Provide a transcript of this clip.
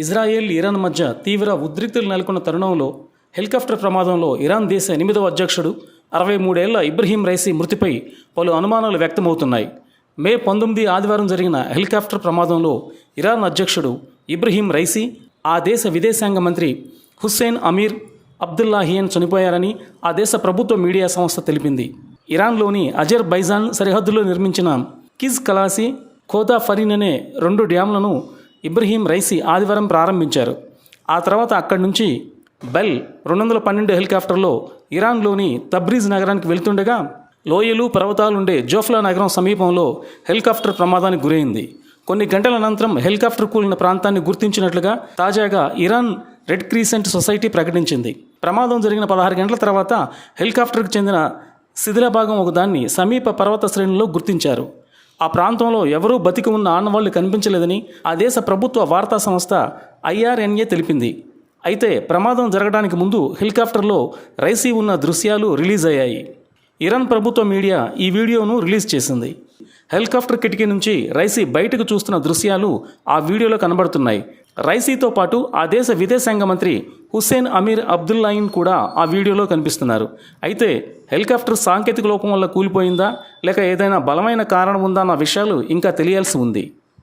Israel, Iran మధ్య తీవ్ర ఉద్రిక్తులు నెలకొన్న తరుణంలో హెలికాప్టర్ ప్రమాదంలో ఇరాన్ దేశ 8వ అధ్యక్షుడు 63 ఏళ్ల ఇబ్రహీం రైసీ మృతిపై పలు అనుమానాలు వ్యక్తమవుతున్నాయి. మే 19 ఆదివారం జరిగిన హెలికాప్టర్ ప్రమాదంలో ఇరాన్ అధ్యక్షుడు ఇబ్రహీం రైసీ, ఆ దేశ విదేశాంగ మంత్రి హుస్సేన్ అమీర్ అబ్దుల్లాహియన్ చనిపోయారని ఆ దేశ ప్రభుత్వ మీడియా సంస్థ తెలిపింది. ఇరాన్లోని అజర్బైజాన్ సరిహద్దులో నిర్మించిన కిజ్ కలాసి, ఖోదా ఫరీన్ అనే 2 డ్యామ్లను ఇబ్రహీం రైసీ ఆదివారం ప్రారంభించారు. ఆ తర్వాత అక్కడి నుంచి బెల్ 212 హెలికాప్టర్లో ఇరాన్లోని తబ్రీజ్ నగరానికి వెళ్తుండగా లోయలు, పర్వతాలుండే జోఫ్లా నగరం సమీపంలో హెలికాప్టర్ ప్రమాదానికి గురైంది. కొన్ని గంటల అనంతరం హెలికాప్టర్ కూలిన ప్రాంతాన్ని గుర్తించినట్లుగా తాజాగా ఇరాన్ రెడ్ క్రీసెంట్ సొసైటీ ప్రకటించింది. ప్రమాదం జరిగిన 16 గంటల తర్వాత హెలికాప్టర్కు చెందిన శిథిల భాగం ఒకదాన్ని సమీప పర్వత శ్రేణుల్లో గుర్తించారు. ఆ ప్రాంతంలో ఎవరూ బతికి ఉన్న ఆనవాళ్లు కనిపించలేదని ఆ దేశ ప్రభుత్వ వార్తా సంస్థ IRNA తెలిపింది. అయితే ప్రమాదం జరగడానికి ముందు హెలికాప్టర్లో రైసీ ఉన్న దృశ్యాలు రిలీజ్ అయ్యాయి. ఇరాన్ ప్రభుత్వ మీడియా ఈ వీడియోను రిలీజ్ చేసింది. హెలికాప్టర్ కిటికీ నుంచి రైసీ బయటకు చూస్తున్న దృశ్యాలు ఆ వీడియోలో కనబడుతున్నాయి. రైసీతో పాటు ఆ దేశ విదేశాంగ మంత్రి హుస్సేన్ అమీర్ అబ్దుల్లాయిన్ కూడా ఆ వీడియోలో కనిపిస్తున్నారు. అయితే హెలికాప్టర్ సాంకేతిక లోపం వల్ల కూలిపోయిందా లేక ఏదైనా బలమైన కారణం ఉందా అన్న విషయాలు ఇంకా తెలియాల్సి ఉంది.